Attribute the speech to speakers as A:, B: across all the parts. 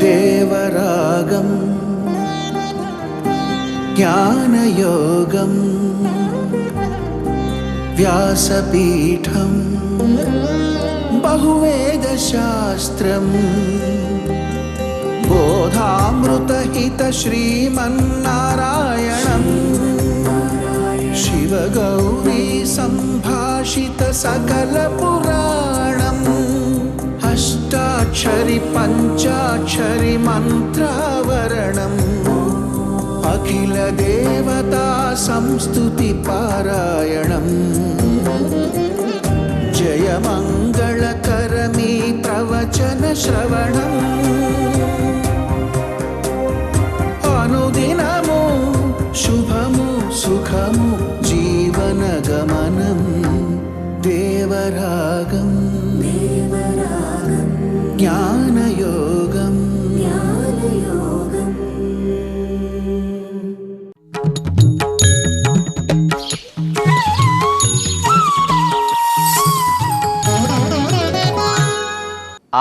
A: దేవరాగం జ్ఞానయోగం వ్యాసపీఠం బహువేదశాస్త్రం బోధామృతహిత శ్రీమన్నారాయణం శివగౌరీ సంభాషిత సకల పురాణం అష్టాక్షరి పంచాక్షరి మంత్రావరణం అఖిల దేవతా సంస్తుతి పారాయణం జయమంగళకరమీ ప్రవచన శ్రవణం అనుదినము శుభము సుఖము జీవన గమనం దేవరాగం జ్ఞానయోగం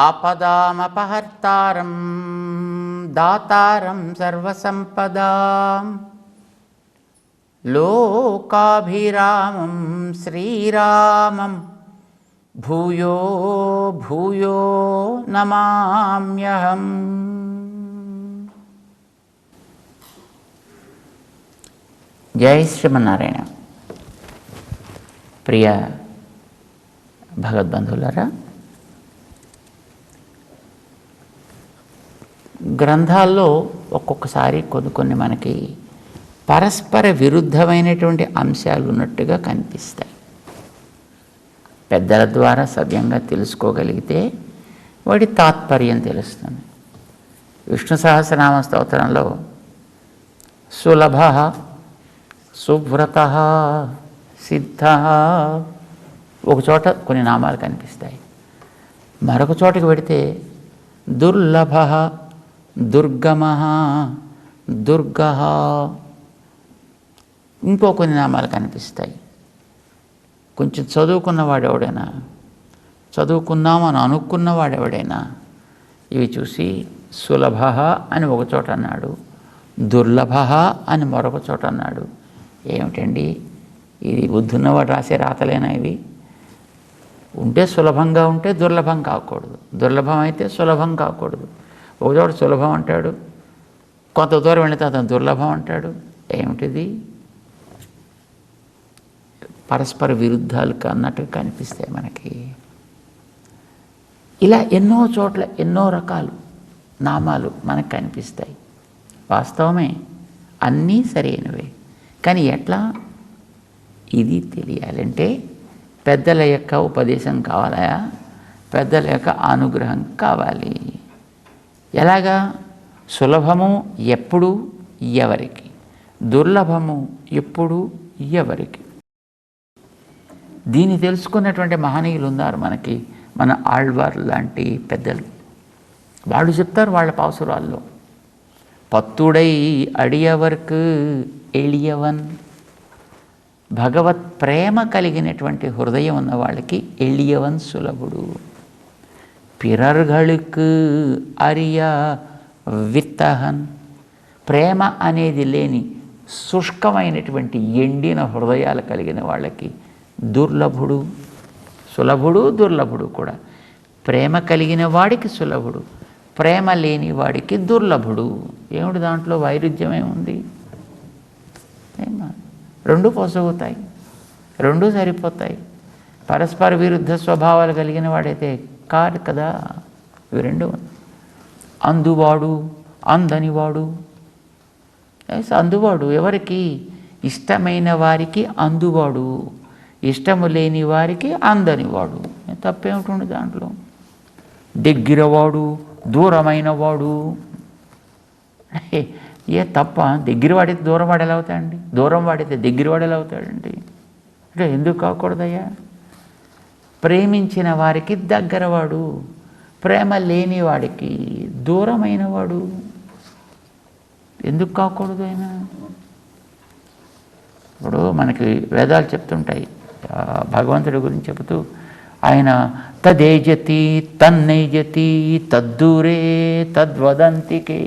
B: ఆపదామపహర్తారం దాతారం సర్వసంపదాం లోకాభిరామం శ్రీరామం భూయో భూయో నమామ్యహం. జై శ్రీమన్నారాయణ. ప్రియ భగవద్బంధువులారా, గ్రంథాల్లో ఒక్కొక్కసారి కొన్ని మనకి పరస్పర విరుద్ధమైనటువంటి అంశాలు ఉన్నట్టుగా కనిపిస్తాయి. పెద్దల ద్వారా సవ్యంగా తెలుసుకోగలిగితే వాటి తాత్పర్యం తెలుస్తుంది. విష్ణు సహస్రనామ స్తోత్రంలో సులభ, సువ్రత, సిద్ధ ఒకచోట కొన్ని నామాలు కనిపిస్తాయి. మరొక చోటకి పెడితే దుర్లభ, దుర్గమ, దుర్గ ఇంకో కొన్ని నామాలు కనిపిస్తాయి. కొంచెం చదువుకున్నవాడెవడైనా, చదువుకున్నామని అనుకున్నవాడెవడైనా ఇవి చూసి సులభ అని ఒక చోట అన్నాడు, దుర్లభ అని మరొక చోట అన్నాడు. ఏమిటండి ఇది బుద్ధున్నవాడు రాసే రాతలేనా ఇవి? ఉంటే సులభంగా ఉంటే దుర్లభం కాకూడదు, దుర్లభం అయితే సులభం కాకూడదు. ఒకచోట సులభం అంటాడు, కొంత దూరం వెళితే అతను దుర్లభం అంటాడు. ఏమిటిది? పరస్పర విరుద్ధాలు అన్నట్టుగా కనిపిస్తాయి మనకి. ఇలా ఎన్నో చోట్ల ఎన్నో రకాలు నామాలు మనకు కనిపిస్తాయి. వాస్తవమే, అన్నీ సరైనవే. కానీ ఎట్లా ఇది తెలియాలంటే పెద్దల యొక్క ఉపదేశం కావాలా, పెద్దల యొక్క అనుగ్రహం కావాలి. ఎలాగా? సులభము ఎప్పుడు ఎవరికి, దుర్లభము ఎప్పుడు ఎవరికి. దీన్ని తెలుసుకున్నటువంటి మహనీయులు ఉన్నారు మనకి. మన ఆళ్వార్ లాంటి పెద్దలు వాళ్ళు చెప్తారు వాళ్ళ పాసురాల్లో, పత్తుడై అడియవర్కు ఎళియవన్. భగవత్ ప్రేమ కలిగినటువంటి హృదయం ఉన్న వాళ్ళకి ఎళియవన్ సులభుడు. పిరర్గళుకు అరియ విత్తహన్. ప్రేమ అనేది లేని శుష్కమైనటువంటి ఎండిన హృదయాలు కలిగిన వాళ్ళకి దుర్లభుడు. సులభుడు దుర్లభుడు కూడా. ప్రేమ కలిగిన వాడికి సులభుడు, ప్రేమ లేని వాడికి దుర్లభుడు. ఏమిటి దాంట్లో వైరుధ్యమే ఉంది? రెండు పొసగుతాయి, రెండు సరిపోతాయి. పరస్పర విరుద్ధ స్వభావాలు కలిగిన వాడైతే కాదు కదా. ఇవి రెండు. అందువాడు, అందనివాడు. అందువాడు ఎవరికి? ఇష్టమైన వారికి అందువాడు, ఇష్టము లేని వారికి అందనివాడు. తప్పేమిటి దాంట్లో? దగ్గరవాడు, దూరమైన వాడు. ఏ తప్ప? దగ్గర వాడితే దూరం వాడు ఎలా అవుతాడండి? దూరం వాడితే దగ్గర వాడు ఎలా అవుతాడండి? అంటే ఎందుకు కాకూడదయ్యా? ప్రేమించిన వారికి దగ్గరవాడు, ప్రేమ లేని వాడికి దూరమైన వాడు. ఎందుకు కాకూడదు అయినా? ఇప్పుడు మనకి వేదాలు చెప్తుంటాయి, భగవంతుడి గురించి చెబుతూ ఆయన తదేజతి తన్నైజతి తద్దూరే తద్వదంతికే.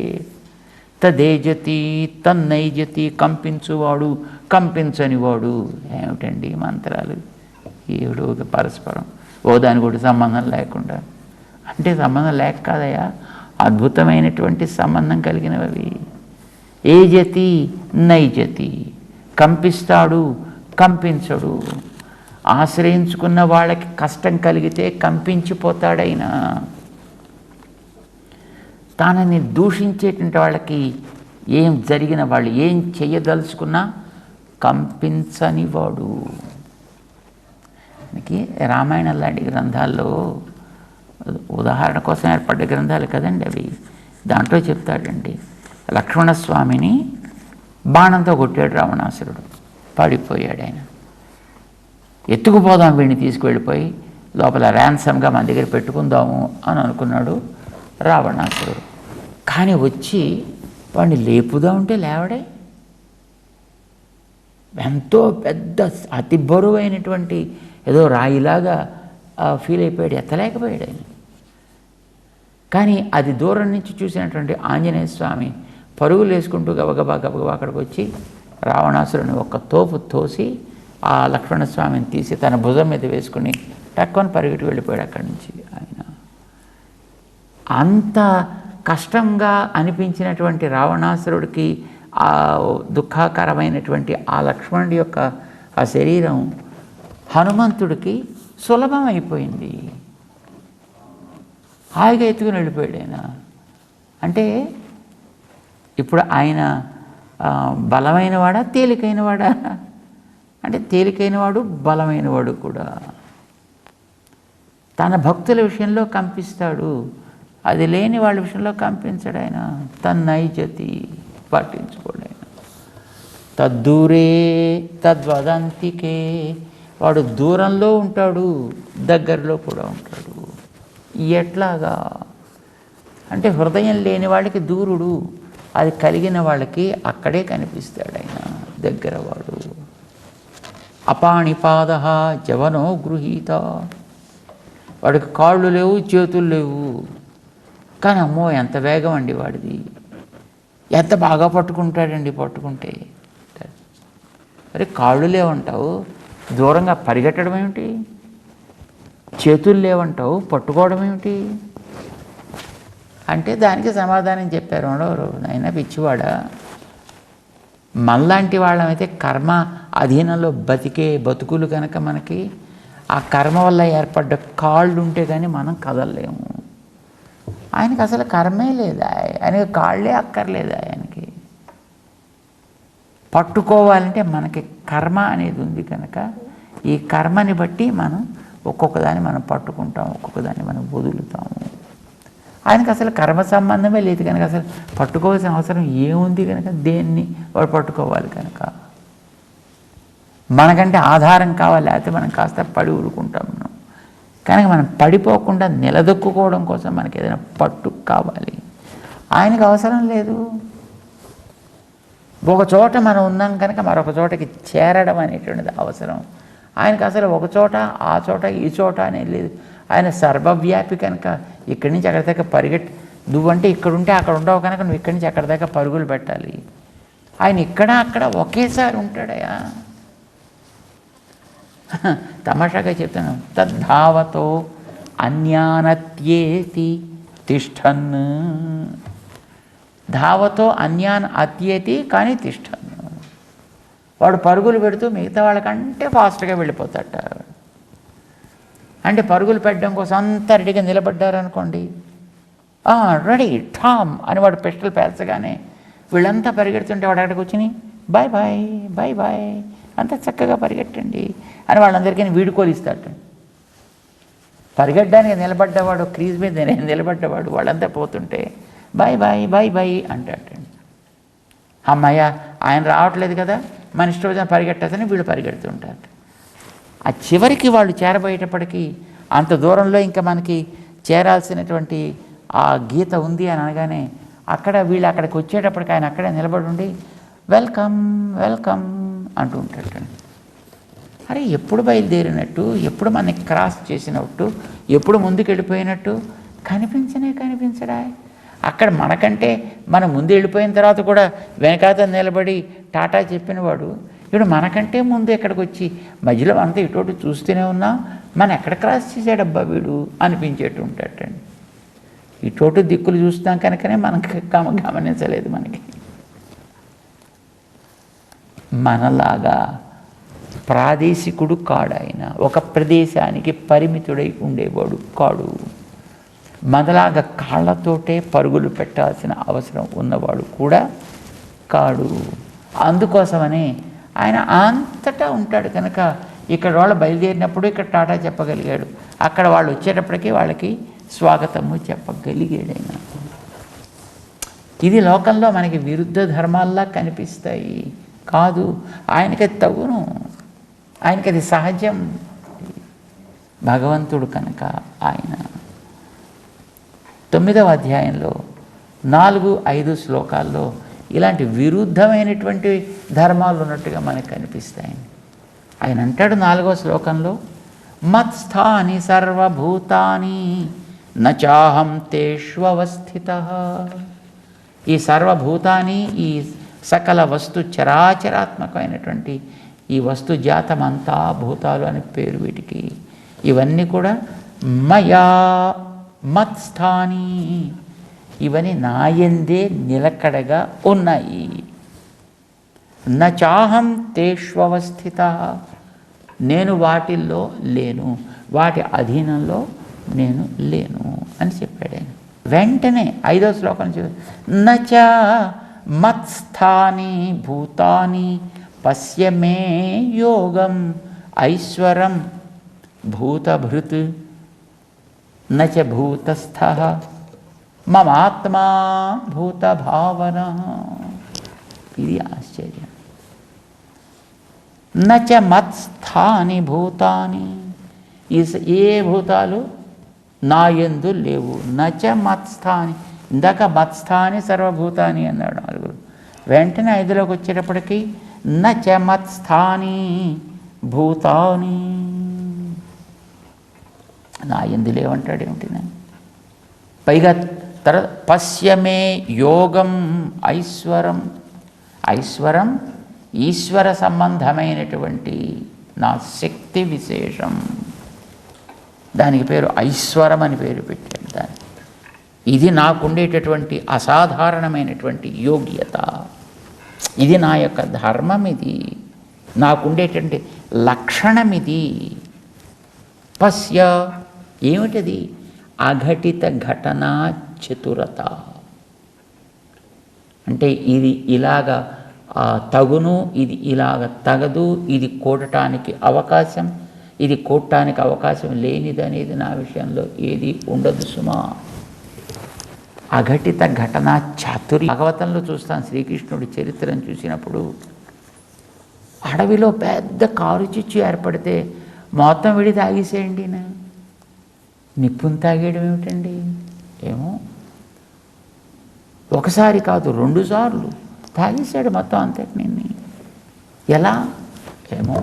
B: తదేజతి తన్నైజతి, కంపించువాడు కంపించనివాడు. ఏమిటండి మంత్రాలు, ఏడు పరస్పరం ఓ దాని కూడా సంబంధం లేకుండా. అంటే సంబంధం లేక కాదయా, అద్భుతమైనటువంటి సంబంధం కలిగినవి. ఏజతి నైజతి, కంపిస్తాడు కంపించడు. ఆశ్రయించుకున్న వాళ్ళకి కష్టం కలిగితే కంపించిపోతాడైనా. తనని దూషించేటువంటి వాళ్ళకి ఏం జరిగిన వాళ్ళు ఏం చెయ్యదలుచుకున్నా కంపించనివాడు. మనకి రామాయణం లాంటి గ్రంథాల్లో ఉదాహరణ కోసం ఏర్పడ్డ గ్రంథాలు కదండి అవి. దాంట్లో చెప్తాడండి, లక్ష్మణస్వామిని బాణంతో కొట్టాడు రావణాసురుడు, పడిపోయాడు. ఆయన ఎత్తుకుపోదాం వీడిని తీసుకువెళ్ళిపోయి లోపల ర్యాన్సమ్గా మన దగ్గర పెట్టుకుందాము అని అనుకున్నాడు రావణాసురుడు. కానీ వచ్చి వాడిని లేపుదా ఉంటే లేవడే. ఎంతో పెద్ద అతి బరువైనటువంటి ఏదో రాయిలాగా ఫీల్ అయిపోయాడు, ఎత్తలేకపోయాడు ఆయన. కానీ అది దూరం నుంచి చూసినటువంటి ఆంజనేయ స్వామి పరుగులు వేసుకుంటూ గబగబా అక్కడికి వచ్చి రావణాసురుని ఒక్క తోపు తోసి ఆ లక్ష్మణస్వామిని తీసి తన భుజం మీద వేసుకుని టక్కుని పరిగెట్టి వెళ్ళిపోయాడు అక్కడి నుంచి. ఆయన అంత కష్టంగా అనిపించినటువంటి రావణాసురుడికి ఆ దుఃఖకరమైనటువంటి ఆ లక్ష్మణుడి యొక్క ఆ శరీరం హనుమంతుడికి సులభం అయిపోయింది. హాయిగా ఎత్తుకుని వెళ్ళిపోయాడు ఆయన. అంటే ఇప్పుడు ఆయన బలమైనవాడా తేలికైనవాడా? అంటే తేలికైనవాడు బలమైనవాడు కూడా. తన భక్తుల విషయంలో కంపిస్తాడు, అది లేని వాళ్ళ విషయంలో కంపించడు ఆయన. తన్నైజతి, పట్టించుకోడు ఆయన. తద్దూరే తద్వదంతికే, వాడు దూరంలో ఉంటాడు దగ్గరలో కూడా ఉంటాడు. ఎట్లాగా అంటే హృదయం లేని వాళ్ళకి దూరుడు, అది కలిగిన వాళ్ళకి అక్కడే కనిపిస్తాడు ఆయన దగ్గరవాడు. అపాణిపాద జవనో గృహీత, వాడికి కాళ్ళు లేవు చేతులు లేవు, కానీ అమ్మో ఎంత వేగం అండి వాడిది, ఎంత బాగా పట్టుకుంటాడండి పట్టుకుంటే. అరే కాళ్ళు లేవంటావు, దూరంగా పరిగెట్టడం ఏమిటి? చేతులు లేవంటావు, పట్టుకోవడం ఏమిటి? అంటే దానికి సమాధానం చెప్పారు ఎవరు, నాయన పిచ్చివాడా, మనలాంటి వాళ్ళమైతే కర్మ అధీనంలో బతికే బతుకులు కనుక మనకి ఆ కర్మ వల్ల ఏర్పడ్డ కాళ్ళు ఉంటే కానీ మనం కదలలేము. ఆయనకి అసలు కర్మే లేదా, ఆయనకి కాళ్ళే అక్కర్లేదా ఆయనకి. పట్టుకోవాలంటే మనకి కర్మ అనేది ఉంది కనుక ఈ కర్మని బట్టి మనం ఒక్కొక్కదాన్ని మనం పట్టుకుంటాం, ఒక్కొక్కదాన్ని మనం వదులుతాము. ఆయనకు అసలు కర్మ సంబంధమే లేదు కనుక అసలు పట్టుకోవాల్సిన అవసరం ఏముంది కనుక దేన్ని వాడు పట్టుకోవాలి కనుక. మనకంటే ఆధారం కావాలి, లేకపోతే మనం కాస్త పడి ఊరుకుంటాం. మనం కనుక మనం పడిపోకుండా నిలదొక్కుకోవడం కోసం మనకి ఏదైనా పట్టు కావాలి. ఆయనకు అవసరం లేదు. ఒక చోట మనం ఉన్నాం కనుక మరొక చోటకి చేరడం అనేటువంటిది అవసరం. ఆయనకు అసలు ఒక చోట ఆ చోట ఈ చోట అనేది లేదు. ఆయన సర్వవ్యాపి కనుక ఇక్కడి నుంచి అక్కడి దాకా నువ్వంటే ఇక్కడ ఉంటే అక్కడ ఉండవు కనుక నువ్వు ఇక్కడి నుంచి అక్కడి దాకా పరుగులు పెట్టాలి. ఆయన ఇక్కడ అక్కడ ఒకేసారి ఉంటాడయా. తమాషాగా చెప్తాను, తద్ధావతో అన్యానత్యేతి తిష్టన్. ధావతో అన్యాన్ అత్యేతి కానీ తిష్టన్. వాడు పరుగులు పెడుతూ మిగతా వాళ్ళకంటే ఫాస్ట్గా వెళ్ళిపోతాట. అంటే పరుగులు పెట్టడం కోసం అంతా రెడీగా నిలబడ్డారనుకోండి, రెడీ ఠామ్ అని వాడు పిస్టల్ పేల్చగానే వీళ్ళంతా పరిగెడుతుంటే వాడు అక్కడికి వచ్చి బాయ్ బాయ్ బాయ్ బాయ్ అంతా చక్కగా పరిగెట్టండి అని వాళ్ళందరికీ వీడుకోలు ఇస్తాడు. పరిగెట్టడానికి నిలబడ్డవాడు క్రీజ్ మీద నిలబడ్డవాడు వాళ్ళంతా పోతుంటే బాయ్ బాయ్ బాయ్ బాయ్ అంటాడండి. అమ్మయ్య ఆయన రావట్లేదు కదా మన ఇష్టం వచ్చిన పరిగెట్టాలని వీళ్ళు పరిగెడుతుంటారు. ఆ చివరికి వాళ్ళు చేరబోయేటప్పటికీ అంత దూరంలో ఇంకా మనకి చేరాల్సినటువంటి ఆ గీత ఉంది అని అనగానే అక్కడ వీళ్ళు అక్కడికి వచ్చేటప్పటికి ఆయన అక్కడే నిలబడి ఉండి వెల్కమ్ వెల్కమ్ అంటూ ఉంటాడు. అరే ఎప్పుడు బయలుదేరినట్టు, ఎప్పుడు మనకి క్రాస్ చేసినట్టు, ఎప్పుడు ముందుకు వెళ్ళిపోయినట్టు కనిపించడా. అక్కడ మనకంటే మనం ముందు వెళ్ళిపోయిన తర్వాత కూడా వెనకాత నిలబడి టాటా చెప్పినవాడు ఇప్పుడు మనకంటే ముందు ఎక్కడికి వచ్చి మధ్యలో అంతా ఇటు చూస్తూనే ఉన్నాం, మనం ఎక్కడ క్రాస్ చేసాడబ్బా వీడు అనిపించేట్టు ఉంటాడండి. ఇటు దిక్కులు చూస్తాం కనుకనే మనకి గమనించలేదు. మనలాగా ప్రాదేశికుడు కాడు ఆయన, ఒక ప్రదేశానికి పరిమితుడై ఉండేవాడు కాడు. మనలాగా కాళ్ళతోటే పరుగులు పెట్టాల్సిన అవసరం ఉన్నవాడు కూడా కాడు. అందుకోసమని ఆయన అంతటా ఉంటాడు కనుక ఇక్కడ వాళ్ళు బయలుదేరినప్పుడు ఇక్కడ టాటా చెప్పగలిగాడు, అక్కడ వాళ్ళు వచ్చేటప్పటికీ వాళ్ళకి స్వాగతము చెప్పగలిగాడు ఆయన. ఇది లోకంలో మనకి విరుద్ధ ధర్మాల్లా కనిపిస్తాయి, కాదు. ఆయనకి అది తగును, ఆయనకి అది సహజం. భగవంతుడు కనుక ఆయన 9వ అధ్యాయంలో 4-5 శ్లోకాల్లో ఇలాంటి విరుద్ధమైనటువంటి ధర్మాలు ఉన్నట్టుగా మనకు కనిపిస్తాయి. ఆయన అంటాడు 4వ శ్లోకంలో, మత్స్థాని సర్వభూతాని నచాహం తేష్వస్థితః. ఈ సర్వభూతాని, ఈ సకల వస్తు చరాచరాత్మకమైనటువంటి ఈ వస్తు జాతమంతా భూతాలు అని పేరు వీటికి. ఇవన్నీ కూడా మయా మత్స్థాని, ఇవన్నీ నాయందే నిలకడగా ఉన్నాయి. నచాహం తేష్వస్థిత, నేను వాటిల్లో లేను, వాటి అధీనంలో నేను లేను అని చెప్పాడు ఆయన. వెంటనే 5వ శ్లోకం నచ మత్స్థాని భూతాని పశ్య మే యోగం ఐశ్వరం భూతభృత్ నచ భూతస్థః మమాత్మా భూతభావన. ఇది ఆశ్చర్యం. నచ మత్స్థాని భూతాని, ఏ భూతాలు నా యందు లేవు. నచ మత్స్థాని, ఇందాక మత్స్థాని సర్వభూతాని అన్నాడు 4. వెంటనే 5లోకి వచ్చేటప్పటికి నచ మత్స్థాని భూతాని, నా యందు లేవంటాడు. ఏమిటి పైగా పశ్యమే యోగం ఐశ్వరం, ఐశ్వరం ఈశ్వర సంబంధమైనటువంటి నా శక్తి విశేషం, దానికి పేరు ఐశ్వరం అని పేరు పెట్టాడు దాన్ని. ఇది నాకుండేటటువంటి అసాధారణమైనటువంటి యోగ్యత, ఇది నా యొక్క ధర్మం, ఇది నాకుండేటువంటి లక్షణం. ఇది పశ్య, ఏమిటది? అఘటిత ఘటనా చతురత. అంటే ఇది ఇలాగ తగును, ఇది ఇలాగ తగదు, ఇది కూడటానికి అవకాశం, ఇది కూడటానికి అవకాశం లేనిదనేది నా విషయంలో ఏది ఉండదు సుమా. అఘటిత ఘటనా చాతుర్యం. భాగవతంలో చూస్తాను, శ్రీకృష్ణుడి చరిత్రను చూసినప్పుడు అడవిలో పెద్ద కారు చిచ్చు ఏర్పడితే మొత్తం విడి తాగేసేయండి. నిప్పును తాగేయడం ఏమిటండి? ఏమో, ఒకసారి కాదు 2 సార్లు తాగేశాడు మొత్తం అంతటిని. ఎలా? ఏమో.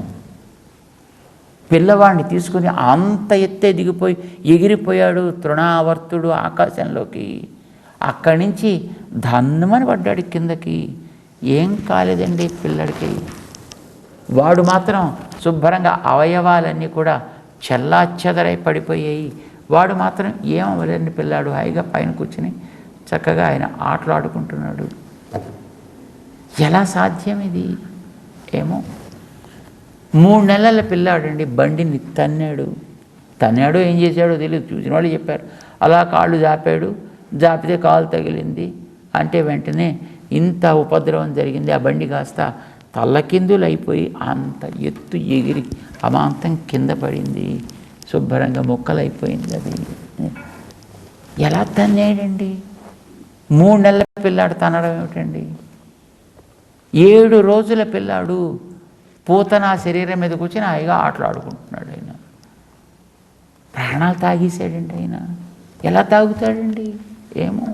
B: పిల్లవాడిని తీసుకుని అంత ఎత్తే దిగిపోయి ఎగిరిపోయాడు తృణావర్తుడు ఆకాశంలోకి. అక్కడి నుంచి ధన్నుమని పడ్డాడు కిందకి. ఏం కాలేదండి పిల్లడికి. వాడు మాత్రం శుభ్రంగా అవయవాలన్నీ కూడా చెల్లాచెదరై పడిపోయాయి. వాడు మాత్రం ఏమవలేని పిల్లాడు హాయిగా పైన కూర్చుని చక్కగా ఆయన ఆటలాడుకుంటున్నాడు. ఎలా సాధ్యం ఇది? ఏమో. 3 నెలల పిల్లాడండి, బండిని తన్నాడు. ఏం చేశాడో తెలియదు, చూసిన వాళ్ళు చెప్పారు. అలా కాళ్ళు జాపితే కాలు తగిలింది అంటే వెంటనే ఇంత ఉపద్రవం జరిగింది. ఆ బండి కాస్త తల్లకిందులు అయిపోయి అంత ఎత్తు ఎగిరి అమాంతం కింద పడింది. శుభ్రంగా ముక్కలైపోయింది అది. ఎలా తన్నాడండి? 3 నెలల పిల్లాడు తనడం ఏమిటండి? 7 రోజుల పిల్లాడు పూతన శరీరం మీద కూర్చొని హాయిగా ఆటలాడుకుంటున్నాడు. ఆయన ప్రాణాలు తాగేసాడండి. ఆయన ఎలా తాగుతాడండి? ఏమో.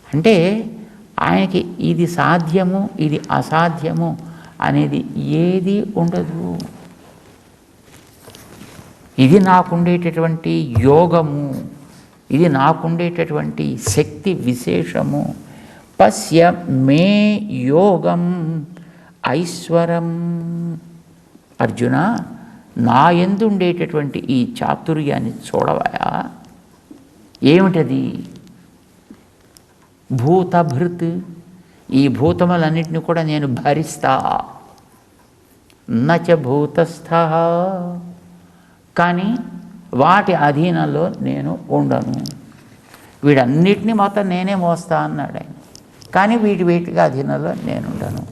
B: అంటే ఆయనకి ఇది సాధ్యము, ఇది అసాధ్యము అనేది ఏది ఉండదు. ఇది నాకుండేటటువంటి యోగము, ఇది నాకుండేటటువంటి శక్తి విశేషము. పశ్య మే యోగం ఐశ్వరం. అర్జున, నా యందు ఉండేటటువంటి ఈ చాతుర్యాన్ని చూడవయా. ఏమిటది? భూతభృత్, ఈ భూతములన్నింటినీ కూడా నేను భరిస్తా. నచ భూతస్థ, కానీ వాటి అధీనంలో నేను ఉండను. వీడన్నిటినీ మొత్తం నేనే మోస్తా అన్నాడు ఆయన, కానీ వీటికి అధీనంలో నేను ఉండను.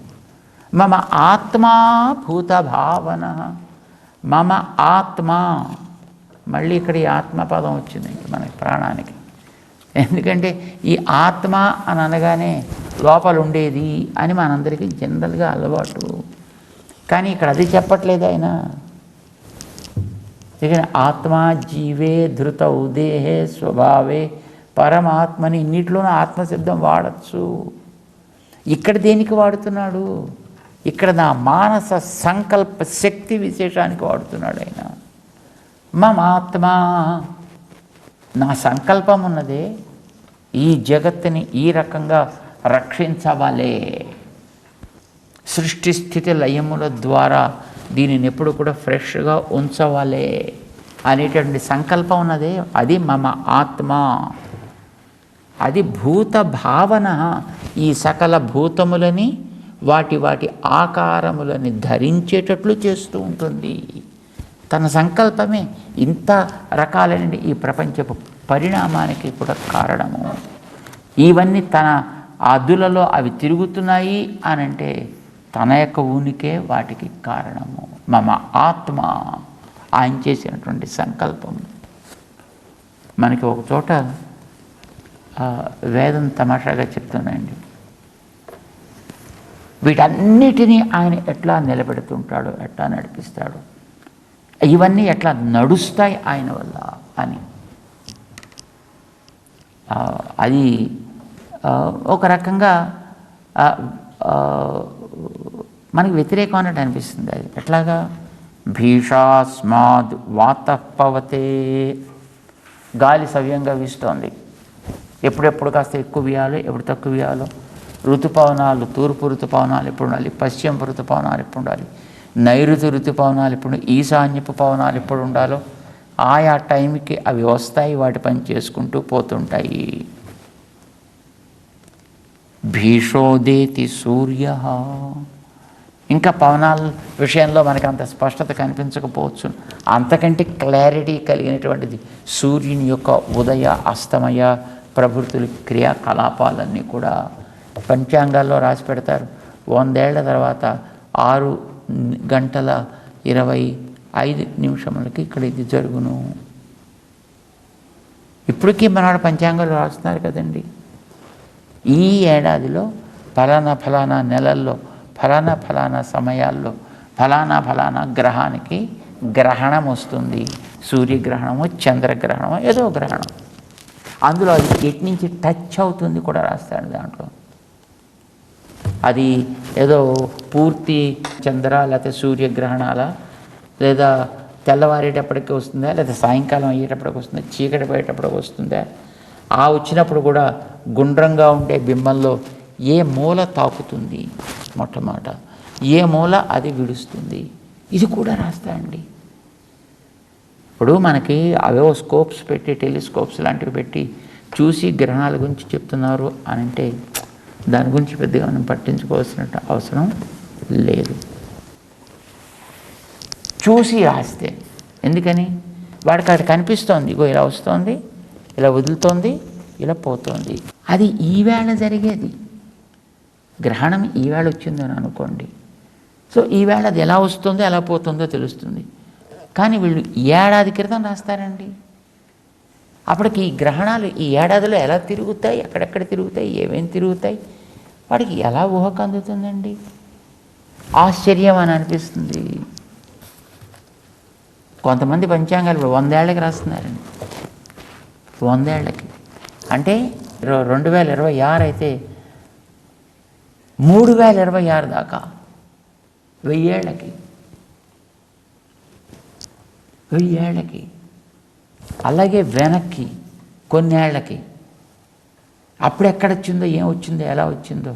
B: మమ ఆత్మా భూత భావన. మమ ఆత్మ, మళ్ళీ ఇక్కడ ఈ ఆత్మ పదం వచ్చింది మనకి ప్రాణానికి. ఎందుకంటే ఈ ఆత్మ అని అనగానే లోపల ఉండేది అని మనందరికీ జనరల్గా అలవాటు. కానీ ఇక్కడ అది చెప్పట్లేదు ఆయన. ఇక ఆత్మా జీవే ధృత ఉదేహే స్వభావే పరమాత్మని, ఇన్నిట్లోనూ ఆత్మశబ్దం వాడచ్చు. ఇక్కడ దేనికి వాడుతున్నాడు? ఇక్కడ నా మానస సంకల్ప శక్తి విశేషానికి వాడుతున్నాడు ఆయన. మమాత్మా, నా సంకల్పం ఉన్నదే ఈ జగత్తుని ఈ రకంగా రక్షించవాలే, సృష్టి స్థితి లయముల ద్వారా దీనిని ఎప్పుడు కూడా ఫ్రెష్గా ఉంచవాలే అనేటువంటి సంకల్పం ఉన్నదే, అది మమ ఆత్మ. అది భూత భావన. ఈ సకల భూతములని వాటి వాటి ఆకారములని ధరించేటట్లు చేస్తూ ఉంటుంది. తన సంకల్పమే ఇంత రకాలైన ఈ ప్రపంచపు పరిణామానికి కూడా కారణము. ఇవన్నీ తన అదులలో అవి తిరుగుతున్నాయి అనంటే తన యొక్క ఉనికే వాటికి కారణము. మమ ఆత్మ, ఆయన చేసినటువంటి సంకల్పం. మనకి ఒక చోట వేదం తమాషాగా చెప్తున్నాయండి. వీటన్నిటినీ ఆయన ఎట్లా నిలబెడుతుంటాడు, ఎట్లా నడిపిస్తాడు, ఇవన్నీ ఎట్లా నడుస్తాయి ఆయన వల్ల అని. అది ఒక రకంగా మనకి వ్యతిరేకం అన్నట్టు అనిపిస్తుంది. అది ఎట్లాగా? భీషాస్మాద్ వాతపవతే, గాలి సవ్యంగా వీస్తోంది, ఎప్పుడెప్పుడు కాస్త ఎక్కువ వీయాలో ఎప్పుడు తక్కువ వీయాలో, ఋతుపవనాలు, తూర్పు ఋతుపవనాలు ఎప్పుడు ఉండాలి, పశ్చిమ ఋతుపవనాలు ఎప్పుడు ఉండాలి, నైరుతి ఋతుపవనాలు ఎప్పుడు, ఈశాన్యపు పవనాలు ఎప్పుడు ఉండాలో ఆయా టైంకి అవి వస్తాయి, వాటి పని చేసుకుంటూ పోతుంటాయి. భీషోదేతి సూర్య. ఇంకా పవనాల విషయంలో మనకి అంత స్పష్టత కనిపించకపోవచ్చు, అంతకంటే క్లారిటీ కలిగినటువంటిది సూర్యుని యొక్క ఉదయ అస్తమయ ప్రభృతుల క్రియాకలాపాలన్నీ కూడా పంచాంగాల్లో రాసి పెడతారు. 100 ఏళ్ల తర్వాత 6:25 ఇక్కడ ఇది జరుగును. ఇప్పటికీ మనవాడు పంచాంగాలు రాస్తున్నారు కదండి. ఈ ఏడాదిలో ఫలానా నెలల్లో ఫలానా సమయాల్లో ఫలానా గ్రహానికి గ్రహణం వస్తుంది. సూర్యగ్రహణమో చంద్రగ్రహణమో ఏదో గ్రహణం, అందులో అది ఎటు నుంచి టచ్ అవుతుంది కూడా రాస్తాడు దాంట్లో. అది ఏదో పూర్తి చంద్ర లేకపోతే సూర్యగ్రహణాల, లేదా తెల్లవారేటప్పటికి వస్తుందా, లేదా సాయంకాలం అయ్యేటప్పటికి వస్తుందా, చీకటి పోయేటప్పటికి వస్తుందా, ఆ వచ్చినప్పుడు కూడా గుండ్రంగా ఉండే బింబంలో ఏ మూల తాకుతుంది, మొట్టమొదట ఏ మూల అది విడుస్తుంది, ఇది కూడా రాస్తాయండి. ఇప్పుడు మనకి అవేవో స్కోప్స్ పెట్టి, టెలిస్కోప్స్ లాంటివి పెట్టి చూసి గ్రహణాల గురించి చెప్తున్నారు అని అంటే దాని గురించి పెద్దగా మనం పట్టించుకోవాల్సిన అవసరం లేదు. చూసి రాస్తే ఎందుకని? వాడికి అది కనిపిస్తోంది, ఇగో ఇలా వస్తోంది, ఇలా వదులుతోంది, ఇలా పోతోంది. అది ఈవేళ జరిగేది. గ్రహణం ఈవేళ వచ్చిందని అనుకోండి, సో ఈవేళ అది ఎలా వస్తుందో ఎలా పోతుందో తెలుస్తుంది. కానీ వీళ్ళు ఏడాది క్రితం రాస్తారండి. అప్పటికి ఈ గ్రహణాలు ఈ ఏడాదిలో ఎలా తిరుగుతాయి, ఎక్కడెక్కడ తిరుగుతాయి, ఏమేమి తిరుగుతాయి, వాడికి ఎలా ఊహకు అందుతుందండి? ఆశ్చర్యం అని అనిపిస్తుంది. కొంతమంది పంచాంగాలు ఇప్పుడు 100 ఏళ్ళకి రాస్తున్నారండి. 100 ఏళ్ళకి అంటే 2026 అయితే 3026 దాకా 1000 ఏళ్ళకి అలాగే వెనక్కి కొన్నేళ్లకి అప్పుడు ఎక్కడొచ్చిందో ఏం వచ్చిందో ఎలా వచ్చిందో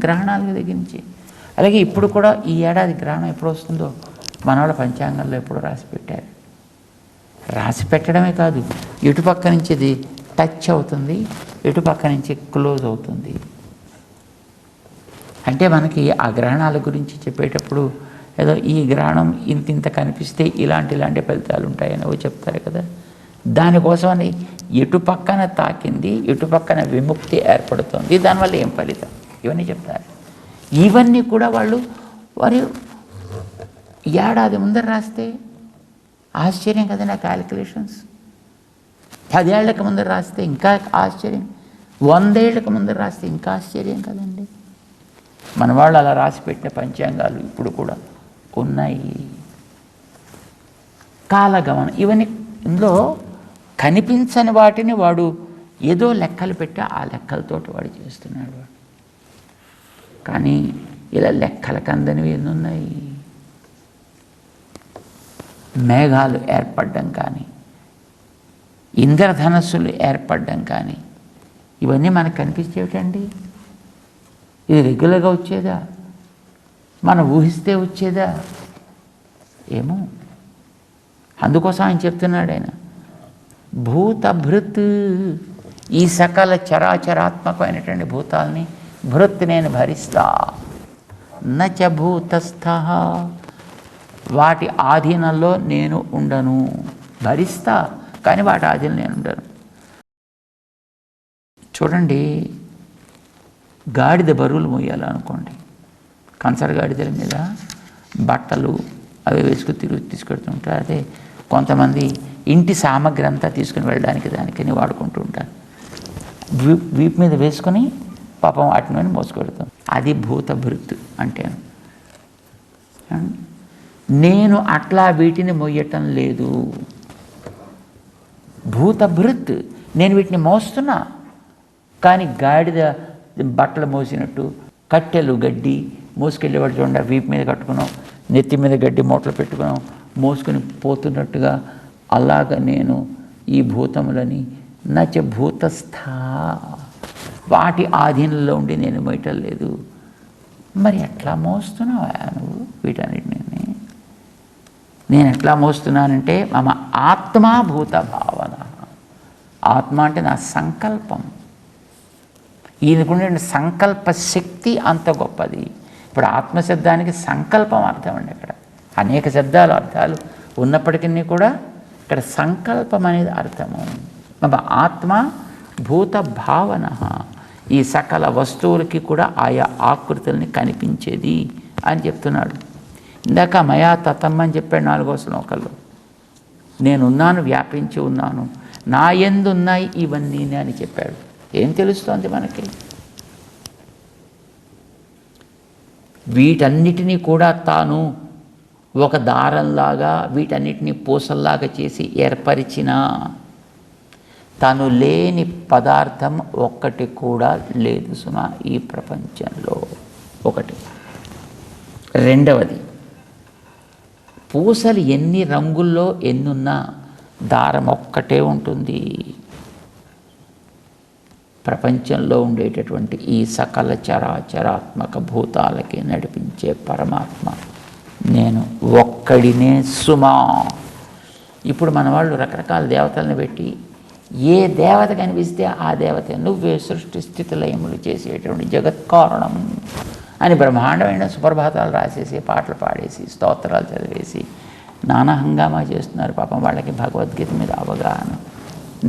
B: గ్రహణాల దగ్గర నుంచి. అలాగే ఇప్పుడు కూడా ఈ ఏడాది గ్రహణం ఎప్పుడు వస్తుందో మన వాళ్ళ పంచాంగంలో ఎప్పుడు రాసి పెట్టారు. రాసి పెట్టడమే కాదు, ఇటుపక్క నుంచి ఇది టచ్ అవుతుంది, ఇటుపక్క నుంచి క్లోజ్ అవుతుంది. అంటే మనకి ఆ గ్రహణాల గురించి చెప్పేటప్పుడు ఏదో ఈ గ్రహణం ఇంత కనిపిస్తే ఇలాంటి ఫలితాలు ఉంటాయని చెప్తారు కదా. దానికోసమని ఇటుపక్కన తాకింది, ఇటుపక్కన విముక్తి ఏర్పడుతుంది, దానివల్ల ఏం ఫలితం, ఇవన్నీ చెప్తారు. ఇవన్నీ కూడా వారి ఏడాది ముందర రాస్తే ఆశ్చర్యం కదా నా క్యాలిక్యులేషన్స్. 10 ఏళ్లకు ముందర రాస్తే ఇంకా ఆశ్చర్యం, 100 ఏళ్లకు ముందర రాస్తే ఇంకా ఆశ్చర్యం కదండి. మన వాళ్ళు అలా రాసి పెట్టిన పంచాంగాలు ఇప్పుడు కూడా ఉన్నాయి. కాలగమనం ఇవన్నీ ఇందులో కనిపించని వాటిని వాడు ఏదో లెక్కలు పెట్టి ఆ లెక్కలతోటి వాడు చేస్తున్నాడు. కానీ ఇలా లెక్కలకు అందనివి ఎన్ని ఉన్నాయి. మేఘాలు ఏర్పడడం కానీ, ఇంద్రధనస్సులు ఏర్పడడం కానీ, ఇవన్నీ మనకు కనిపించేటండి. ఇది రెగ్యులర్గా వచ్చేదా, మనం ఊహిస్తే వచ్చేదా ఏమో. అందుకోసం ఆయన చెప్తున్నాడు, ఆయన భూతభృత్, ఈ సకల చరాచరాత్మకమైనటువంటి భూతాల్ని భృత్ నేను భరిస్తా, నచ భూతస్థ, వాటి ఆధీనంలో నేను ఉండను. భరిస్తా కానీ వాటి ఆధీనంలో నేను ఉండను. చూడండి, గాడిద బరువులు మోయాలనుకోండి, కంచర గాడిదల మీద బట్టలు అవి వేసుకుని తీసుకెడుతుంటారు. అదే కొంతమంది ఇంటి సామగ్రి అంతా తీసుకుని వెళ్ళడానికి దానికని వాడుకుంటూ ఉంటారు. వీపు మీద వేసుకొని పాపం వాటిని మోసుకెడుతాం. అది భూతభృత్ అంటే. నేను అట్లా వీటిని మోయటం లేదు. భూతభృత్, నేను వీటిని మోస్తున్నా, కానీ గాడిద బట్టలు మోసినట్టు కట్టెలు గడ్డి మోసుకెళ్ళేవాడు చూడండి, వీపు మీద కట్టుకున్నాం, నెత్తి మీద గడ్డి మూటలు పెట్టుకున్నాం, మోసుకొని పోతున్నట్టుగా అలాగ నేను ఈ భూతములని నచ భూతస్థ, వాటి ఆధీనంలో ఉండి నేను మోయటం లేదు. మరి ఎట్లా మోస్తున్నావా నువ్వు వీటన్నిటిని? నేను ఎట్లా మోస్తున్నానంటే మమ ఆత్మాభూత భావన. ఆత్మ అంటే నా సంకల్పం. ఈయనకుండే సంకల్ప శక్తి అంత గొప్పది. ఇప్పుడు ఆత్మశబ్దానికి సంకల్పం అర్థం అండి. ఇక్కడ అనేక శబ్దాలు అర్థాలు ఉన్నప్పటికీ కూడా ఇక్కడ సంకల్పం అనేది అర్థము. మమ ఆత్మ భూత భావన, ఈ సకల వస్తువులకి కూడా ఆయా ఆకృతుల్ని కనిపించేది అని చెప్తున్నాడు. ఇందాక మయా తతం అని చెప్పాడు 4వ శ్లోకంలో. నేనున్నాను, వ్యాపించి ఉన్నాను, నా యందు ఉన్నాయి ఇవన్నీ అని చెప్పాడు. ఏం తెలుస్తోంది మనకి? వీటన్నిటినీ కూడా తాను ఒక దారంలాగా, వీటన్నిటినీ పూసల్లాగా చేసి ఏర్పరిచిన, తను లేని పదార్థం ఒక్కటి కూడా లేదు సుమా ఈ ప్రపంచంలో. ఒకటి. రెండవది, పూసలు ఎన్ని రంగుల్లో ఎన్నున్నా దారం ఒక్కటే ఉంటుంది. ప్రపంచంలో ఉండేటటువంటి ఈ సకల చరాచరాత్మక భూతాలకి నడిపించే పరమాత్మ నేను ఒక్కడినే సుమా. ఇప్పుడు మన వాళ్ళు రకరకాల దేవతలను పెట్టి ఏ దేవత కనిపిస్తే ఆ దేవత నువ్వే సృష్టి స్థితి లయములు చేసేటువంటి జగత్కారణం అని బ్రహ్మాండమైన సుప్రభాతాలు రాసేసి, పాటలు పాడేసి, స్తోత్రాలు చదివేసి నానా హంగామా చేస్తున్నారు. పాపం వాళ్ళకి భగవద్గీత మీద అవగాహన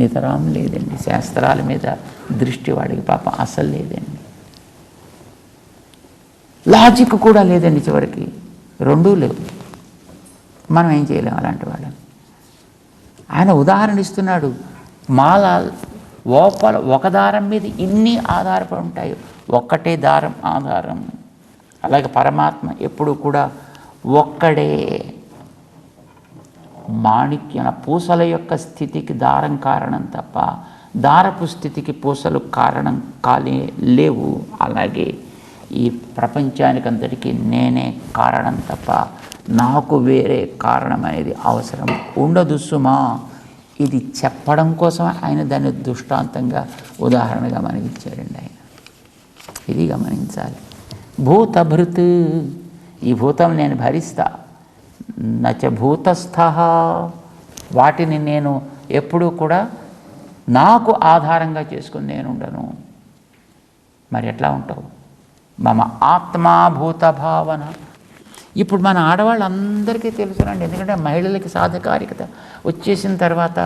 B: నితరాం లేదండి. శాస్త్రాల మీద దృష్టి వాడికి పాపం అసలు లేదండి. లాజిక్ కూడా లేదండి. చివరికి రెండూ లేవు. మనం ఏం చేయలేము అలాంటి వాళ్ళని. ఆయన ఉదాహరణ ఇస్తున్నాడు. మాల లోపల ఒక దారం మీద ఇన్ని ఆధారపడి ఉంటాయి, ఒక్కటే దారం ఆధారం. అలాగే పరమాత్మ ఎప్పుడు కూడా ఒక్కడే. మాణిక్యం పూసల యొక్క స్థితికి దారం కారణం తప్ప దారపు స్థితికి పూసలు కారణం లేవు. అలాగే ఈ ప్రపంచానికంతటికీ నేనే కారణం తప్ప నాకు వేరే కారణం అనేది అవసరం ఉండదు సుమా. ఇది చెప్పడం కోసం ఆయన దాన్ని దృష్టాంతంగా ఉదాహరణగా మనకి ఇచ్చారండి ఆయన. ఇది గమనించాలి. భూతభృత్, ఈ భూతం నేను భరిస్తా. నచ భూతస్థ, వాటిని నేను ఎప్పుడూ కూడా నాకు ఆధారంగా చేసుకుని నేను ఉండను. మరి ఎట్లా ఉంటావు? మమ ఆత్మా భూత భావన. ఇప్పుడు మన ఆడవాళ్ళందరికీ తెలుసునండి, ఎందుకంటే మహిళలకి సాధికారికత వచ్చేసిన తర్వాత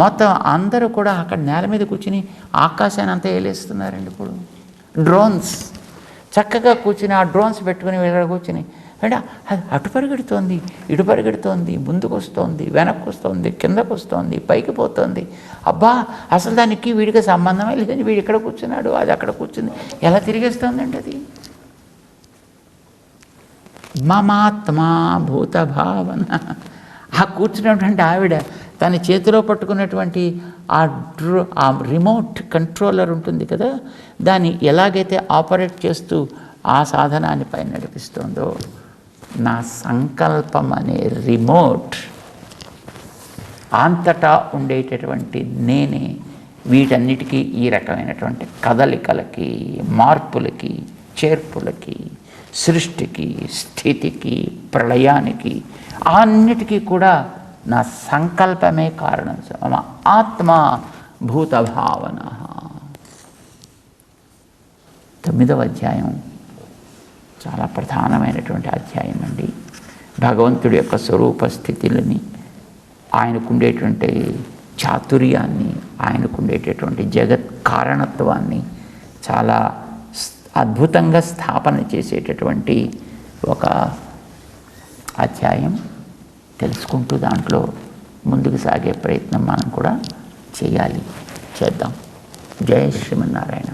B: మొత్తం అందరూ కూడా అక్కడ నేల మీద కూర్చుని ఆకాశాన్ని అంతా ఏలేస్తున్నారండి. ఇప్పుడు డ్రోన్స్ చక్కగా కూర్చుని ఆ డ్రోన్స్ పెట్టుకుని వీళ్ళ కూర్చుని అంటే అది అటు పరిగెడుతోంది, ఇటు పరిగెడుతోంది, ముందుకు వస్తోంది, వెనక్కి వస్తోంది, కిందకు వస్తోంది, పైకి పోతోంది. అబ్బా అసలు దానికి వీడికి సంబంధమే లేదని వీడు ఇక్కడ కూర్చున్నాడు, అది అక్కడ కూర్చుంది, ఎలా తిరిగేస్తోందండి అది. మమాత్మా భూత భావన. ఆ కూర్చున్నటువంటి ఆవిడ తన చేతిలో పట్టుకున్నటువంటి ఆ రిమోట్ కంట్రోలర్ ఉంటుంది కదా, దాన్ని ఎలాగైతే ఆపరేట్ చేస్తూ ఆ సాధనాన్ని పైన నడిపిస్తుందో, నా సంకల్పం అనే రిమోట్ అంతటా ఉండేటటువంటి నేనే వీటన్నిటికీ ఈ రకమైనటువంటి కదలికలకి, మార్పులకి, చేర్పులకి, సృష్టికి, స్థితికి, ప్రళయానికి అన్నిటికీ కూడా నా సంకల్పమే కారణం. మమ ఆత్మ భూత భావన. 9వ అధ్యాయం చాలా ప్రధానమైనటువంటి అధ్యాయం అండి. భగవంతుడి యొక్క స్వరూప స్థితులని, ఆయనకుండేటువంటి చాతుర్యాన్ని, ఆయనకుండేటటువంటి జగత్ కారణత్వాన్ని చాలా అద్భుతంగా స్థాపన చేసేటటువంటి ఒక అధ్యాయం. తెలుసుకుంటూ దాంట్లో ముందుకు సాగే ప్రయత్నం మనం కూడా చేయాలి, చేద్దాం. జై శ్రీమన్నారాయణ.